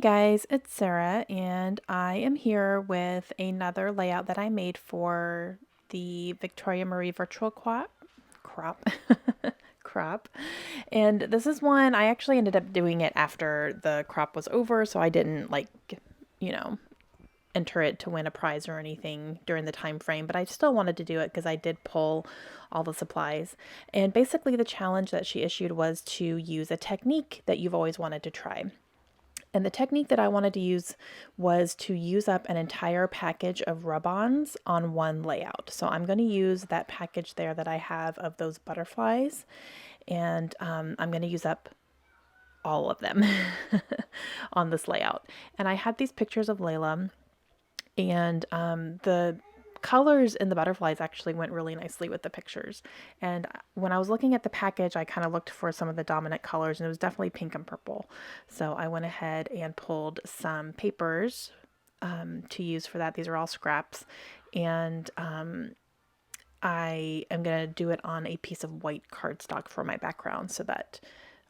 Guys, it's Sarah, and I am here with another layout that I made for the Victoria Marie Virtual Crop. Crop. And this is one I actually ended up doing it after the crop was over, so I didn't you know, enter it to win a prize or anything during the time frame, but I still wanted to do it because I did pull all the supplies. And basically the challenge that she issued was to use a technique that you've always wanted to try. And the technique that I wanted to use was to use up an entire package of rub-ons on one layout. So I'm going to use that package there that I have of those butterflies, and I'm going to use up all of them on this layout. And I had these pictures of Layla, and the colors in the butterflies actually went really nicely with the pictures. And when I was looking at the package, I kind of looked for some of the dominant colors, and it was definitely pink and purple. So I went ahead and pulled some papers to use for that. These are all scraps. And I am going to do it on a piece of white cardstock for my background so that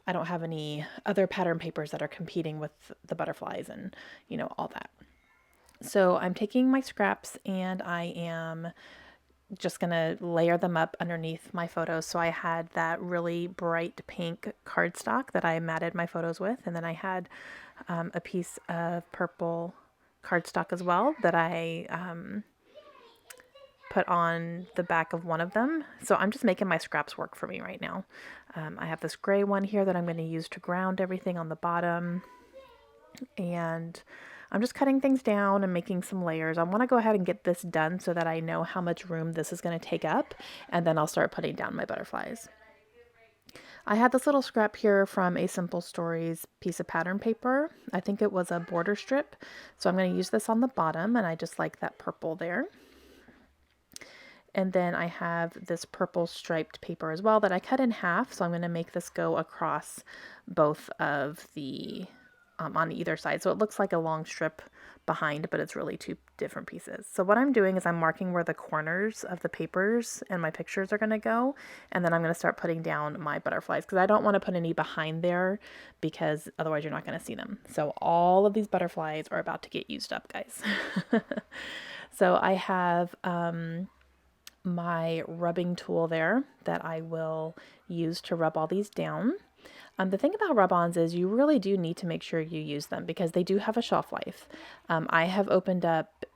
I don't have any other pattern papers that are competing with the butterflies and, all that. So I'm taking my scraps and I am just going to layer them up underneath my photos. So I had that really bright pink cardstock that I matted my photos with. And then I had a piece of purple cardstock as well that I put on the back of one of them. So I'm just making my scraps work for me right now. I have this gray one here that I'm going to use to ground everything on the bottom. And I'm just cutting things down and making some layers. I want to go ahead and get this done so that I know how much room this is going to take up, and then I'll start putting down my butterflies. I had this little scrap here from A Simple Stories piece of pattern paper. I think it was a border strip. So I'm going to use this on the bottom, and I just like that purple there. And then I have this purple striped paper as well that I cut in half. So I'm going to make this go across both of the on either side. So it looks like a long strip behind, but it's really two different pieces. So what I'm doing is I'm marking where the corners of the papers and my pictures are going to go. And then I'm going to start putting down my butterflies because I don't want to put any behind there because otherwise you're not going to see them. So all of these butterflies are about to get used up, guys. So I have my rubbing tool there that I will use to rub all these down. The thing about rub-ons is you really do need to make sure you use them because they do have a shelf life. I have opened up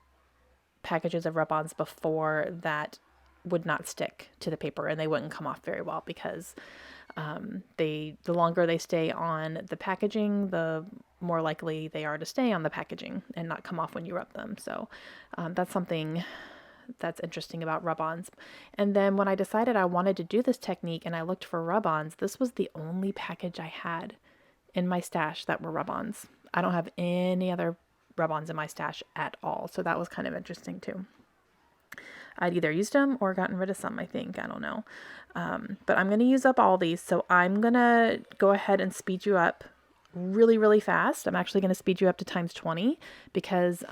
packages of rub-ons before that would not stick to the paper and they wouldn't come off very well because the longer they stay on the packaging, the more likely they are to stay on the packaging and not come off when you rub them. So that's something that's interesting about rub-ons. And then when I decided I wanted to do this technique and I looked for rub-ons, this was the only package I had in my stash that were rub-ons. I don't have any other rub-ons in my stash at all. So that was kind of interesting too. I'd either used them or gotten rid of some, I think. I don't know. But I'm going to use up all these. So I'm going to go ahead and speed you up really, really fast. I'm actually going to speed you up to times 20 because,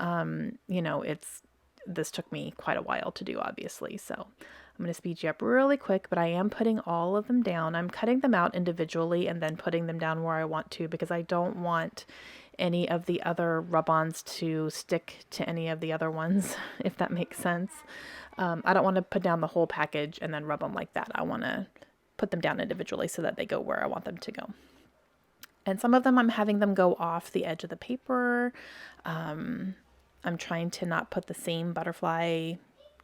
this took me quite a while to do, obviously. So I'm going to speed you up really quick, but I am putting all of them down. I'm cutting them out individually and then putting them down where I want to because I don't want any of the other rub-ons to stick to any of the other ones, if that makes sense. I don't want to put down the whole package and then rub them like that. I want to put them down individually so that they go where I want them to go. And some of them I'm having them go off the edge of the paper. I'm trying to not put the same butterfly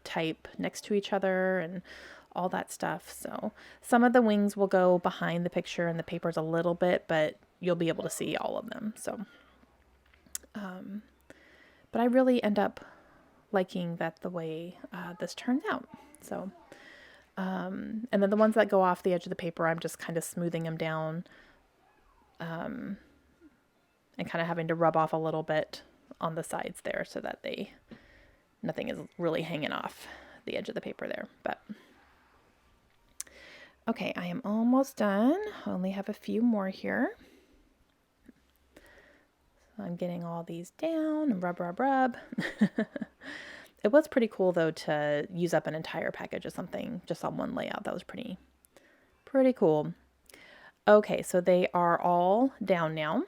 type next to each other and all that stuff. So some of the wings will go behind the picture and the papers a little bit, but you'll be able to see all of them. So, but I really end up liking that the way this turned out. So, and then the ones that go off the edge of the paper, I'm just kind of smoothing them down and kind of having to rub off a little bit on the sides there so that nothing is really hanging off the edge of the paper there. But okay, I am almost done. I only have a few more here. So I'm getting all these down and rub. It was pretty cool though to use up an entire package of something just on one layout. That was pretty cool. Okay, so they are all down now.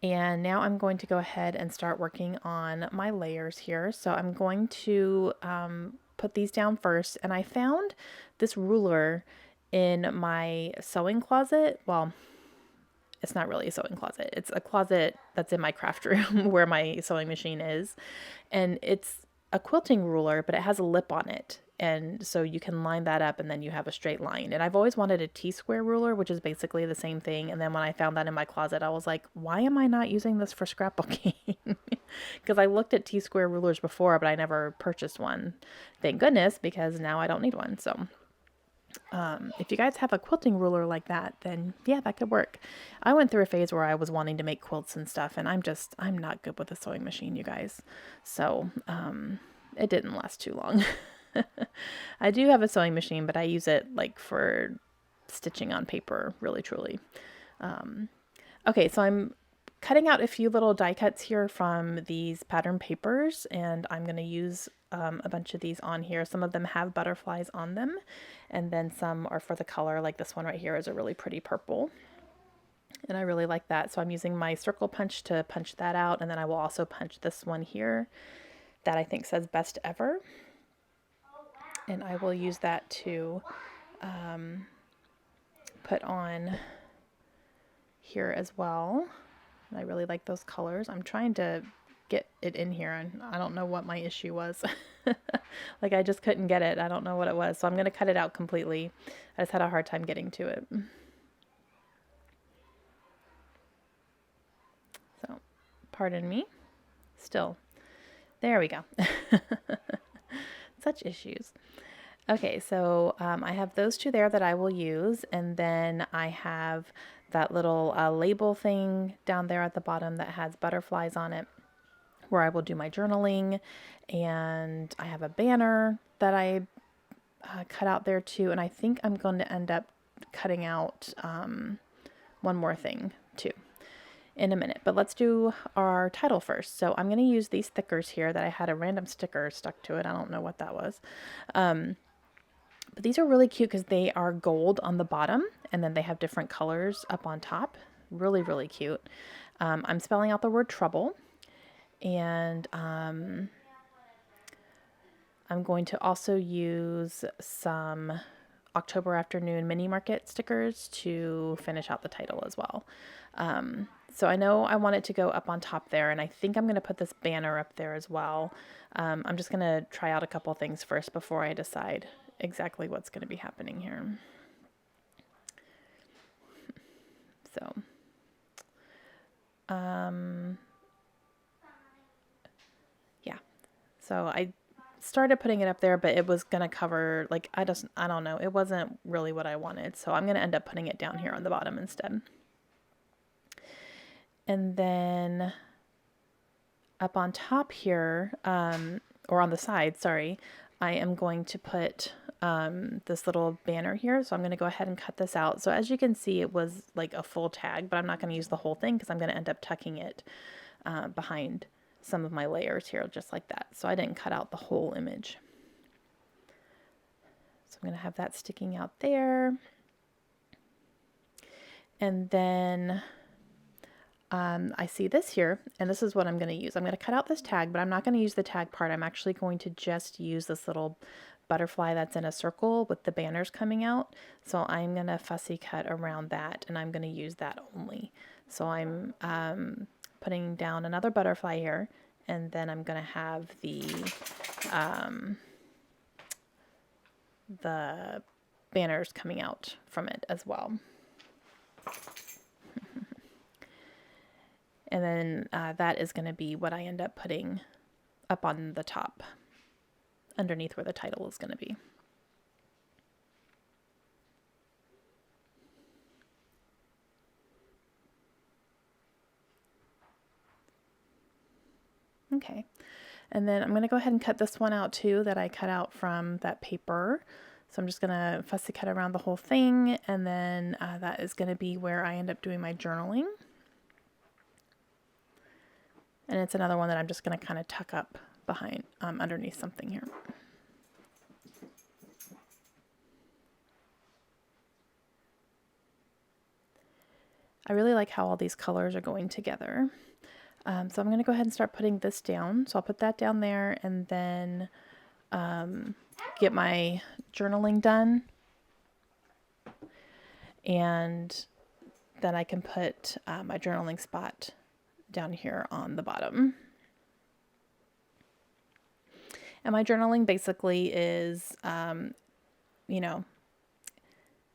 And now I'm going to go ahead and start working on my layers here. So I'm going to put these down first. And I found this ruler in my sewing closet. Well, it's not really a sewing closet. It's a closet that's in my craft room where my sewing machine is. And it's a quilting ruler, but it has a lip on it. And so you can line that up and then you have a straight line. And I've always wanted a T-square ruler, which is basically the same thing. And then when I found that in my closet, I was like, why am I not using this for scrapbooking? Because I looked at T-square rulers before, but I never purchased one. Thank goodness, because now I don't need one. So if you guys have a quilting ruler like that, then yeah, that could work. I went through a phase where I was wanting to make quilts and stuff, and I'm not good with a sewing machine, you guys. So it didn't last too long. I do have a sewing machine, but I use it like for stitching on paper, really truly. Okay, so I'm cutting out a few little die cuts here from these pattern papers, and I'm going to use a bunch of these on here. Some of them have butterflies on them, and then some are for the color, like this one right here is a really pretty purple. And I really like that, so I'm using my circle punch to punch that out, and then I will also punch this one here that I think says best ever. And I will use that to put on here as well. And I really like those colors. I'm trying to get it in here, and I don't know what my issue was. Like I just couldn't get it. I don't know what it was. So I'm going to cut it out completely. I just had a hard time getting to it. So pardon me. Still. There we go. Such issues. Okay, so I have those two there that I will use, and then I have that little label thing down there at the bottom that has butterflies on it where I will do my journaling, and I have a banner that I cut out there too, and I think I'm going to end up cutting out one more thing too in a minute, but let's do our title first. So I'm going to use these stickers here that I had a random sticker stuck to it. I don't know what that was. But these are really cute because they are gold on the bottom and then they have different colors up on top. Really, really cute. I'm spelling out the word trouble, and I'm going to also use some October Afternoon Mini Market stickers to finish out the title as well. So I know I want it to go up on top there, and I think I'm going to put this banner up there as well. I'm just going to try out a couple things first before I decide exactly what's going to be happening here. So, yeah. So I started putting it up there, but it was going to cover, like, I don't know. It wasn't really what I wanted. So I'm going to end up putting it down here on the bottom instead. And then up on top here, or on the side, sorry, I am going to put this little banner here. So I'm going to go ahead and cut this out. So as you can see, it was like a full tag, but I'm not going to use the whole thing because I'm going to end up tucking it behind some of my layers here, just like that. So I didn't cut out the whole image. So I'm going to have that sticking out there. And then I see this here, and this is what I'm going to use. I'm going to cut out this tag, but I'm not going to use the tag part. I'm actually going to just use this little butterfly that's in a circle with the banners coming out. So I'm going to fussy cut around that, and I'm going to use that only. So I'm putting down another butterfly here, and then I'm going to have the banners coming out from it as well. And then that is going to be what I end up putting up on the top, underneath where the title is going to be. Okay, and then I'm going to go ahead and cut this one out too that I cut out from that paper. So I'm just going to fussy cut around the whole thing, and then that is going to be where I end up doing my journaling. And it's another one that I'm just going to kind of tuck up behind, underneath something here. I really like how all these colors are going together. So I'm going to go ahead and start putting this down. So I'll put that down there and then get my journaling done. And then I can put my journaling spot down here on the bottom. And my journaling basically is, you know,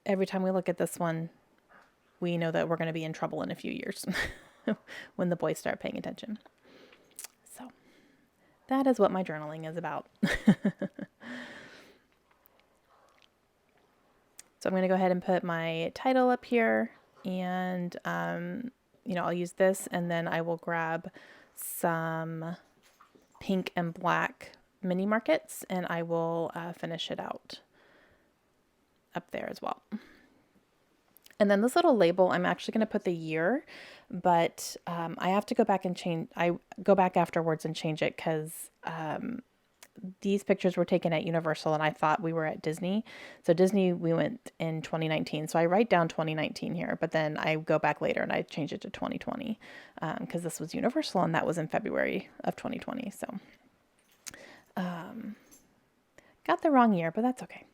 every time we look at this one, we know that we're going to be in trouble in a few years when the boys start paying attention. So that is what my journaling is about. So I'm going to go ahead and put my title up here, and you know, I'll use this, and then I will grab some pink and black mini markets, and I will finish it out up there as well. And then this little label, I'm actually going to put the year, but I have to go back and change. I go back afterwards and change it because these pictures were taken at Universal and I thought we were at Disney. So Disney, we went in 2019. So I write down 2019 here, but then I go back later and I change it to 2020 because this was Universal and that was in February of 2020. So got the wrong year, but that's okay.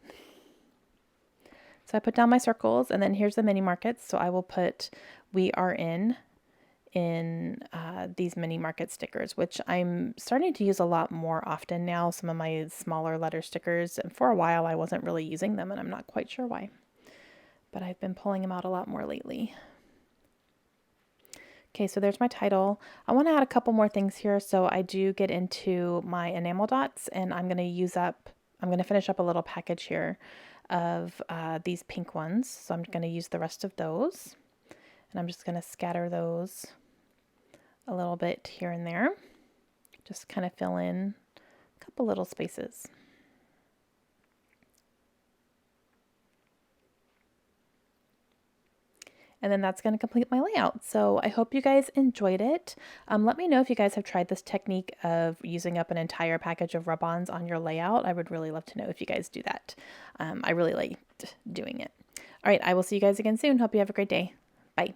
So I put down my circles, and then here's the mini markets. So I will put "We Are In" these mini market stickers, which I'm starting to use a lot more often now. Some of my smaller letter stickers, and for a while I wasn't really using them, and I'm not quite sure why. But I've been pulling them out a lot more lately. Okay, so there's my title. I want to add a couple more things here. So I do get into my enamel dots, and I'm going to finish up a little package here of these pink ones. So I'm going to use the rest of those, and I'm just going to scatter those a little bit here and there. Just kind of fill in a couple little spaces. And then that's going to complete my layout. So I hope you guys enjoyed it. Let me know if you guys have tried this technique of using up an entire package of rub-ons on your layout. I would really love to know if you guys do that. I really liked doing it. All right, I will see you guys again soon. Hope you have a great day. Bye.